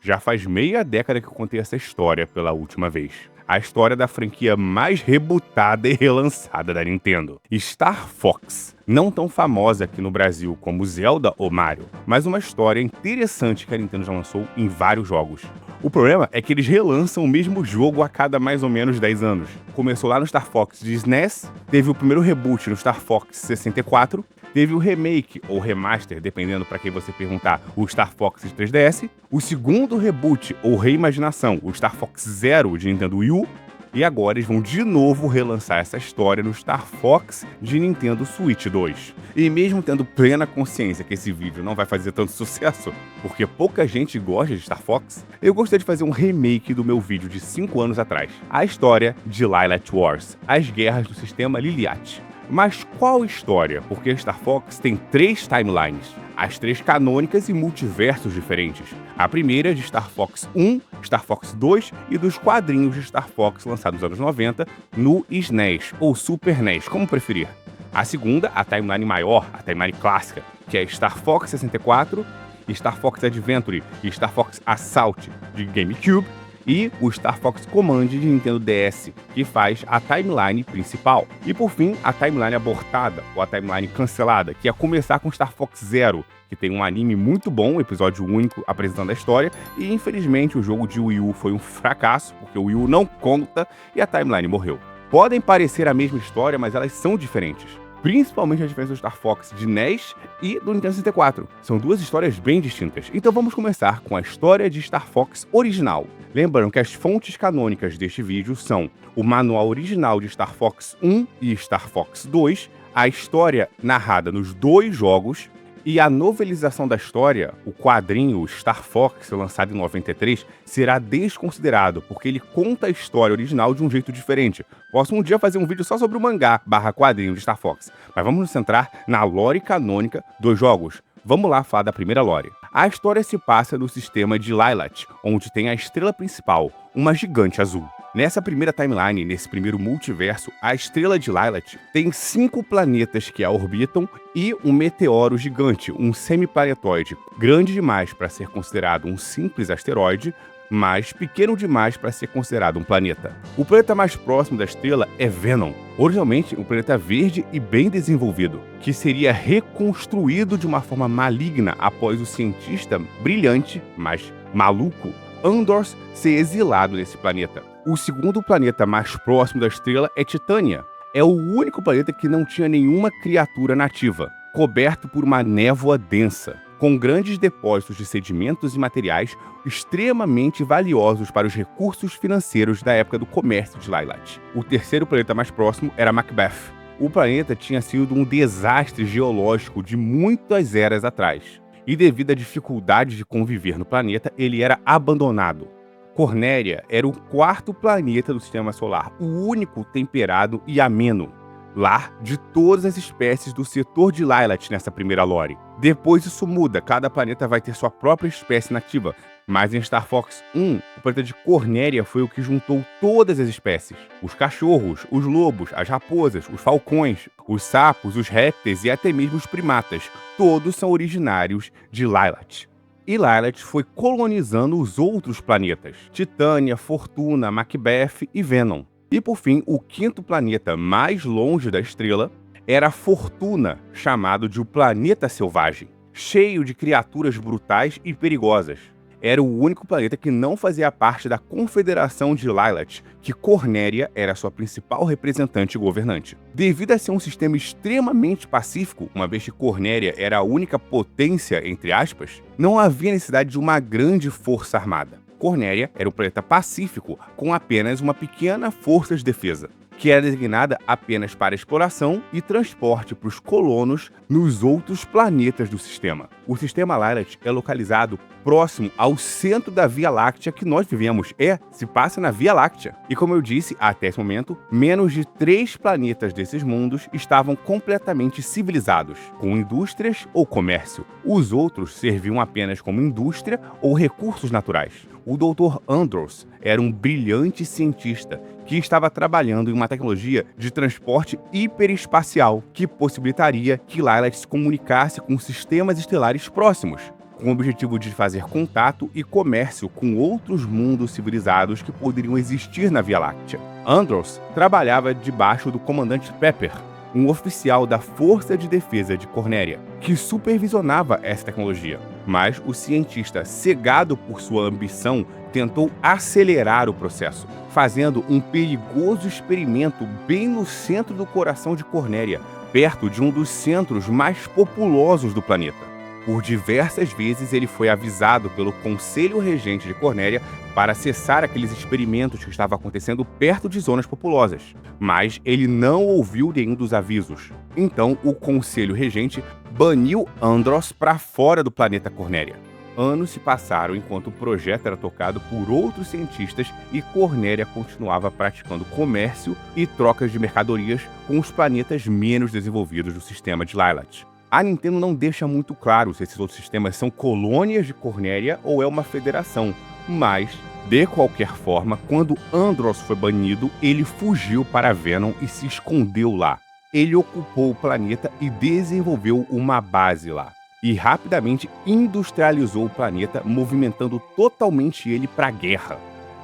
Já faz meia década que eu contei essa história pela última vez. A história da franquia mais rebutada e relançada da Nintendo, Star Fox. Não tão famosa aqui no Brasil como Zelda ou Mario, mas uma história interessante que a Nintendo já lançou em vários jogos. O problema é que eles relançam o mesmo jogo a cada mais ou menos 10 anos. Começou lá no Star Fox de SNES, teve o primeiro reboot no Star Fox 64, teve o remake ou remaster, dependendo para quem você perguntar, o Star Fox de 3DS, o segundo reboot ou reimaginação, o Star Fox Zero de Nintendo Wii U, e agora eles vão de novo relançar essa história no Star Fox de Nintendo Switch 2. E mesmo tendo plena consciência que esse vídeo não vai fazer tanto sucesso, porque pouca gente gosta de Star Fox, eu gostaria de fazer um remake do meu vídeo de 5 anos atrás. A história de Lylat Wars, as guerras do sistema Liliat. Mas qual história? Porque Star Fox tem 3 timelines, as 3 canônicas e multiversos diferentes. A primeira é de Star Fox 1, Star Fox 2 e dos quadrinhos de Star Fox lançados nos anos 90 no SNES ou Super NES, como preferir. A segunda, a timeline maior, a timeline clássica, que é Star Fox 64, Star Fox Adventure e Star Fox Assault de GameCube, e o Star Fox Command de Nintendo DS, que faz a timeline principal. E por fim, a timeline abortada, ou a timeline cancelada, que é começar com Star Fox Zero, que tem um anime muito bom, um episódio único apresentando a história, e infelizmente o jogo de Wii U foi um fracasso, porque o Wii U não conta e a timeline morreu. Podem parecer a mesma história, mas elas são diferentes. Principalmente a diferença do Star Fox de NES e do Nintendo 64. São duas histórias bem distintas. Então vamos começar com a história de Star Fox original. Lembrando que as fontes canônicas deste vídeo são o manual original de Star Fox 1 e Star Fox 2, a história narrada nos 2 jogos, e a novelização da história, o quadrinho Star Fox, lançado em 93, será desconsiderado, porque ele conta a história original de um jeito diferente. Posso um dia fazer um vídeo só sobre o mangá / quadrinho de Star Fox, mas vamos nos centrar na lore canônica dos jogos. Vamos lá falar da primeira lore. A história se passa no sistema de Lylat, onde tem a estrela principal, uma gigante azul. Nessa primeira timeline, nesse primeiro multiverso, a estrela de Lylat tem 5 planetas que a orbitam e um meteoro gigante, um semiplanetóide, grande demais para ser considerado um simples asteroide, mas pequeno demais para ser considerado um planeta. O planeta mais próximo da estrela é Venom, originalmente um planeta verde e bem desenvolvido, que seria reconstruído de uma forma maligna após o cientista brilhante, mas maluco, Andros ser exilado desse planeta. O segundo planeta mais próximo da estrela é Titânia. É o único planeta que não tinha nenhuma criatura nativa, coberto por uma névoa densa, com grandes depósitos de sedimentos e materiais extremamente valiosos para os recursos financeiros da época do comércio de Lylat. O terceiro planeta mais próximo era Macbeth. O planeta tinha sido um desastre geológico de muitas eras atrás, e devido à dificuldade de conviver no planeta, ele era abandonado. Cornéria era o 4º planeta do Sistema Solar, o único temperado e ameno, lar de todas as espécies do setor de Lylat nessa primeira lore. Depois isso muda, cada planeta vai ter sua própria espécie nativa, mas em Star Fox 1, o planeta de Cornéria foi o que juntou todas as espécies. Os cachorros, os lobos, as raposas, os falcões, os sapos, os répteis e até mesmo os primatas, todos são originários de Lylat. E Lylat foi colonizando os outros planetas, Titânia, Fortuna, Macbeth e Venom. E por fim, o 5º planeta mais longe da estrela era Fortuna, chamado de o Planeta Selvagem, cheio de criaturas brutais e perigosas. Era o único planeta que não fazia parte da Confederação de Lylat, que Cornéria era sua principal representante e governante. Devido a ser um sistema extremamente pacífico, uma vez que Cornéria era a única potência, entre aspas, não havia necessidade de uma grande força armada. Cornéria era um planeta pacífico com apenas uma pequena força de defesa, que era designada apenas para exploração e transporte para os colonos nos outros planetas do sistema. O sistema Lylat é localizado próximo ao centro da Via Láctea que nós vivemos. Se passa na Via Láctea. E como eu disse, até esse momento, menos de 3 planetas desses mundos estavam completamente civilizados, com indústrias ou comércio. Os outros serviam apenas como indústria ou recursos naturais. O Dr. Andros era um brilhante cientista que estava trabalhando em uma tecnologia de transporte hiperespacial que possibilitaria que Lylat se comunicasse com sistemas estelares próximos, com o objetivo de fazer contato e comércio com outros mundos civilizados que poderiam existir na Via Láctea. Andros trabalhava debaixo do comandante Pepper, um oficial da Força de Defesa de Cornéria, que supervisionava essa tecnologia. Mas o cientista, cegado por sua ambição, tentou acelerar o processo, fazendo um perigoso experimento bem no centro do coração de Cornéria, perto de um dos centros mais populosos do planeta. Por diversas vezes ele foi avisado pelo Conselho Regente de Cornéria para cessar aqueles experimentos que estavam acontecendo perto de zonas populosas, mas ele não ouviu nenhum dos avisos. Então o Conselho Regente baniu Andros para fora do planeta Cornéria. Anos se passaram enquanto o projeto era tocado por outros cientistas e Cornéria continuava praticando comércio e trocas de mercadorias com os planetas menos desenvolvidos do sistema de Lylat. A Nintendo não deixa muito claro se esses outros sistemas são colônias de Cornéria ou é uma federação, mas, de qualquer forma, quando Andros foi banido, ele fugiu para Venom e se escondeu lá. Ele ocupou o planeta e desenvolveu uma base lá. E rapidamente industrializou o planeta, movimentando totalmente ele para a guerra,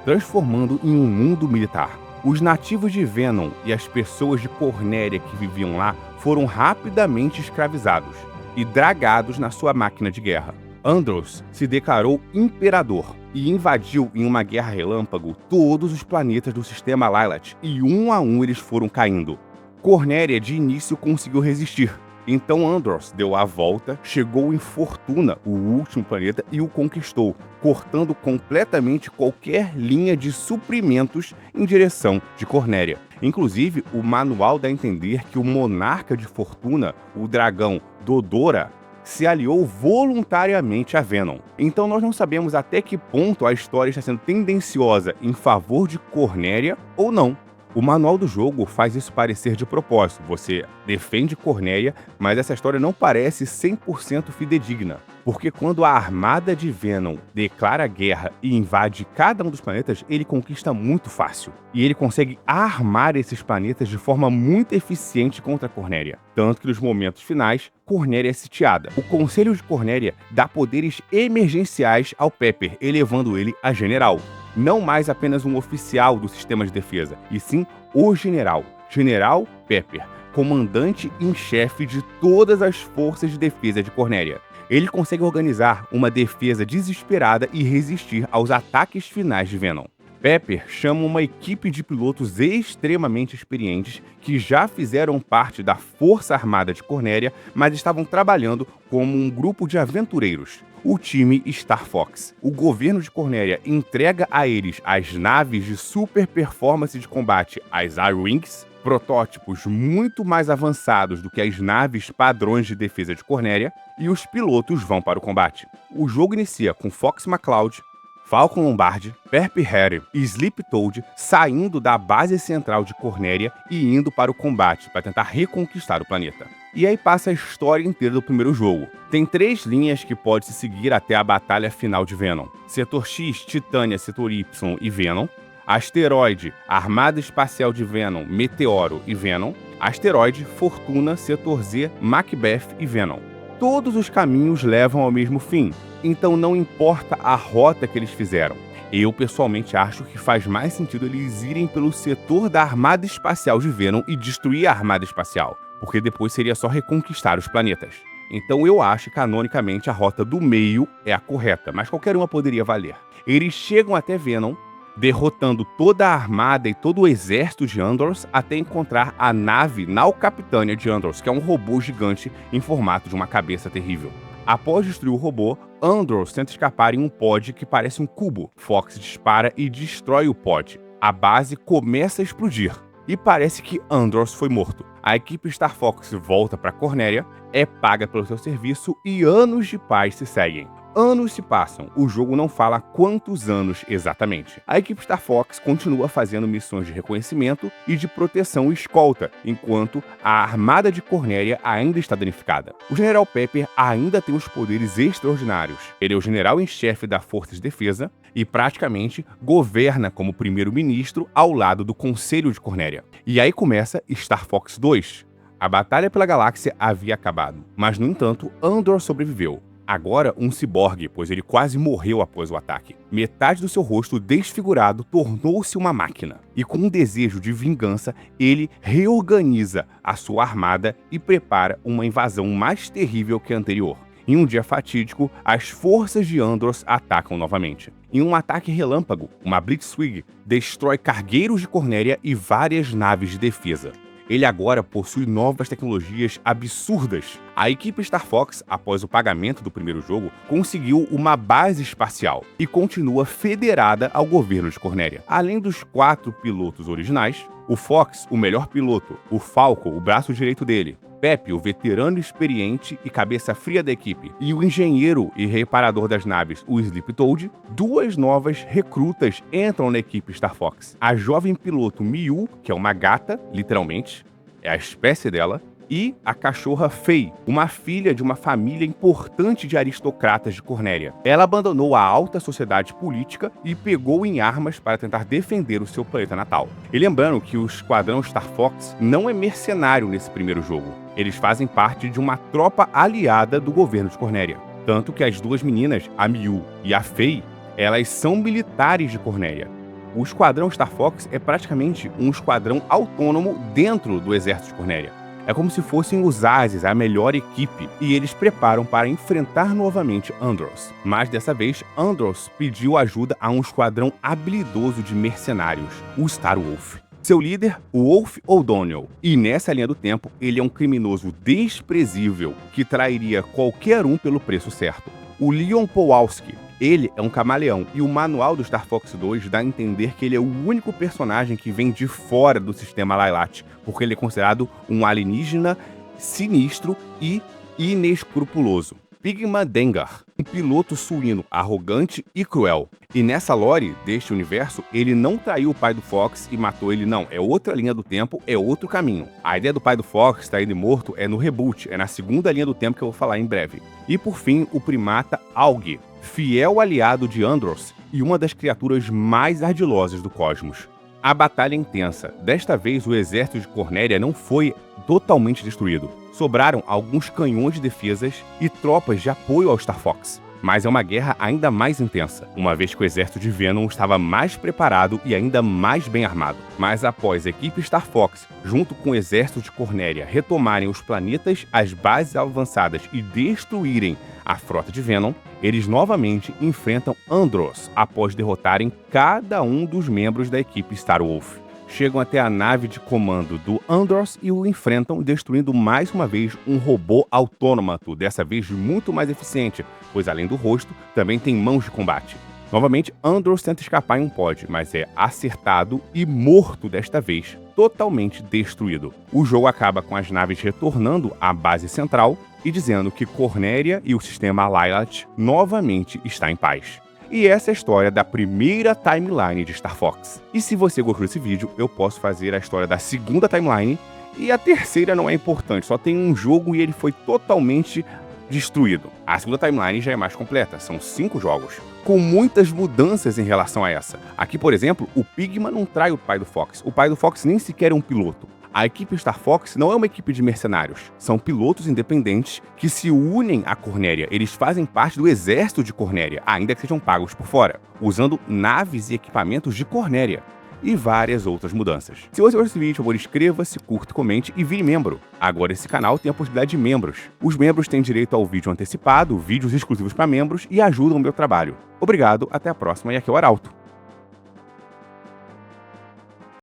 transformando em um mundo militar. Os nativos de Venom e as pessoas de Cornéria que viviam lá foram rapidamente escravizados e dragados na sua máquina de guerra. Andros se declarou imperador e invadiu em uma guerra relâmpago todos os planetas do sistema Lylat, e um a um eles foram caindo. Cornéria de início conseguiu resistir. Então Andros deu a volta, chegou em Fortuna, o último planeta, e o conquistou, cortando completamente qualquer linha de suprimentos em direção de Cornéria. Inclusive, o manual dá a entender que o monarca de Fortuna, o dragão Dodora, se aliou voluntariamente a Venom. Então nós não sabemos até que ponto a história está sendo tendenciosa em favor de Cornéria ou não. O manual do jogo faz isso parecer de propósito. Você defende Cornéria, mas essa história não parece 100% fidedigna. Porque quando a armada de Venom declara guerra e invade cada um dos planetas, ele conquista muito fácil. E ele consegue armar esses planetas de forma muito eficiente contra Cornéria. Tanto que nos momentos finais, Cornéria é sitiada. O Conselho de Cornéria dá poderes emergenciais ao Pepper, elevando ele a general. Não mais apenas um oficial do sistema de defesa, e sim o general, General Pepper, comandante em chefe de todas as forças de defesa de Cornéria. Ele consegue organizar uma defesa desesperada e resistir aos ataques finais de Venom. Pepper chama uma equipe de pilotos extremamente experientes que já fizeram parte da Força Armada de Cornéria, mas estavam trabalhando como um grupo de aventureiros. O time Star Fox. O governo de Cornéria entrega a eles as naves de super performance de combate, as Air-Wings, protótipos muito mais avançados do que as naves padrões de defesa de Cornéria, e os pilotos vão para o combate. O jogo inicia com Fox McCloud, Falcon Lombardi, Pepper Harry e Sleep Toad saindo da base central de Cornéria e indo para o combate para tentar reconquistar o planeta. E aí passa a história inteira do primeiro jogo. Tem 3 linhas que pode se seguir até a batalha final de Venom: Setor X, Titânia, Setor Y e Venom; Asteroide, Armada Espacial de Venom, Meteoro e Venom; Asteroide, Fortuna, Setor Z, Macbeth e Venom. Todos os caminhos levam ao mesmo fim, então não importa a rota que eles fizeram. Eu, pessoalmente, acho que faz mais sentido eles irem pelo setor da Armada Espacial de Venom e destruir a Armada Espacial, porque depois seria só reconquistar os planetas. Então eu acho que, canonicamente, a rota do meio é a correta, mas qualquer uma poderia valer. Eles chegam até Venom, derrotando toda a armada e todo o exército de Andros até encontrar a nave Nau Capitânia de Andros, que é um robô gigante em formato de uma cabeça terrível. Após destruir o robô, Andros tenta escapar em um pod que parece um cubo. Fox dispara e destrói o pod. A base começa a explodir e parece que Andros foi morto. A equipe Star Fox volta para Cornéria, é paga pelo seu serviço e anos de paz se seguem. Anos se passam, o jogo não fala quantos anos exatamente. A equipe Star Fox continua fazendo missões de reconhecimento e de proteção e escolta, enquanto a armada de Cornéria ainda está danificada. O General Pepper ainda tem os poderes extraordinários. Ele é o general em chefe da Força de Defesa e praticamente governa como primeiro-ministro ao lado do Conselho de Cornéria. E aí começa Star Fox 2. A batalha pela galáxia havia acabado, mas no entanto, Andor sobreviveu. agora um ciborgue, pois ele quase morreu após o ataque. Metade do seu rosto desfigurado tornou-se uma máquina. E com um desejo de vingança, ele reorganiza a sua armada e prepara uma invasão mais terrível que a anterior. Em um dia fatídico, as forças de Andros atacam novamente. Em um ataque relâmpago, uma Blitzkrieg destrói cargueiros de Cornélia e várias naves de defesa. Ele agora possui novas tecnologias absurdas. A equipe Star Fox, após o pagamento do primeiro jogo, conseguiu uma base espacial e continua federada ao governo de Cornélia. Além dos 4 pilotos originais, o Fox, o melhor piloto, o Falco, o braço direito dele, Pepe, o veterano experiente e cabeça fria da equipe, e o engenheiro e reparador das naves, o Sleep Toad, 2 novas recrutas entram na equipe Star Fox. A jovem piloto Miu, que é uma gata, literalmente, é a espécie dela, e a cachorra Faye, uma filha de uma família importante de aristocratas de Cornélia. Ela abandonou a alta sociedade política e pegou em armas para tentar defender o seu planeta natal. E lembrando que o Esquadrão Star Fox não é mercenário nesse primeiro jogo. Eles fazem parte de uma tropa aliada do governo de Cornélia. Tanto que as 2 meninas, a Miu e a Faye, elas são militares de Cornélia. O Esquadrão Star Fox é praticamente um esquadrão autônomo dentro do exército de Cornélia. É como se fossem os Ases, a melhor equipe, e eles preparam para enfrentar novamente Andros. Mas dessa vez, Andros pediu ajuda a um esquadrão habilidoso de mercenários, o Star Wolf. Seu líder, o Wolf O'Donnell. E nessa linha do tempo, ele é um criminoso desprezível que trairia qualquer um pelo preço certo. O Leon Kowalski. Ele é um camaleão, e o manual do Star Fox 2 dá a entender que ele é o único personagem que vem de fora do sistema Lylat, porque ele é considerado um alienígena sinistro e inescrupuloso. Pigma Dengar, um piloto suíno arrogante e cruel. E nessa lore deste universo, ele não traiu o pai do Fox e matou ele, não. É outra linha do tempo, é outro caminho. A ideia do pai do Fox traído e morto é no reboot, é na segunda linha do tempo que eu vou falar em breve. E por fim, o primata Aug, fiel aliado de Andros e uma das criaturas mais ardilosas do cosmos. A batalha é intensa. Desta vez, o exército de Cornélia não foi totalmente destruído. Sobraram alguns canhões de defesas e tropas de apoio ao Star Fox. Mas é uma guerra ainda mais intensa, uma vez que o exército de Venom estava mais preparado e ainda mais bem armado. Mas após a equipe Star Fox, junto com o exército de Cornélia, retomarem os planetas, as bases avançadas e destruírem a frota de Venom, eles novamente enfrentam Andros após derrotarem cada um dos membros da equipe Star Wolf. Chegam até a nave de comando do Andros e o enfrentam, destruindo mais uma vez um robô autômato, dessa vez muito mais eficiente, pois além do rosto, também tem mãos de combate. Novamente, Andros tenta escapar em um pod, mas é acertado e morto desta vez, totalmente destruído. O jogo acaba com as naves retornando à base central e dizendo que Cornélia e o sistema Lylat novamente está em paz. E essa é a história da primeira timeline de Star Fox. E se você gostou desse vídeo, eu posso fazer a história da segunda timeline, e a terceira não é importante, só tem um jogo e ele foi totalmente destruído. A segunda timeline já é mais completa, são 5 jogos, com muitas mudanças em relação a essa. Aqui, por exemplo, o Pigma não trai o pai do Fox. O pai do Fox nem sequer é um piloto. A equipe Star Fox não é uma equipe de mercenários, são pilotos independentes que se unem à Cornélia. Eles fazem parte do exército de Cornélia, ainda que sejam pagos por fora, usando naves e equipamentos de Cornélia. E várias outras mudanças. Se você gostou desse vídeo, por favor, inscreva-se, curta, comente e vire membro. Agora esse canal tem a possibilidade de membros. Os membros têm direito ao vídeo antecipado, vídeos exclusivos para membros e ajudam o meu trabalho. Obrigado, até a próxima e aqui é o Arauto.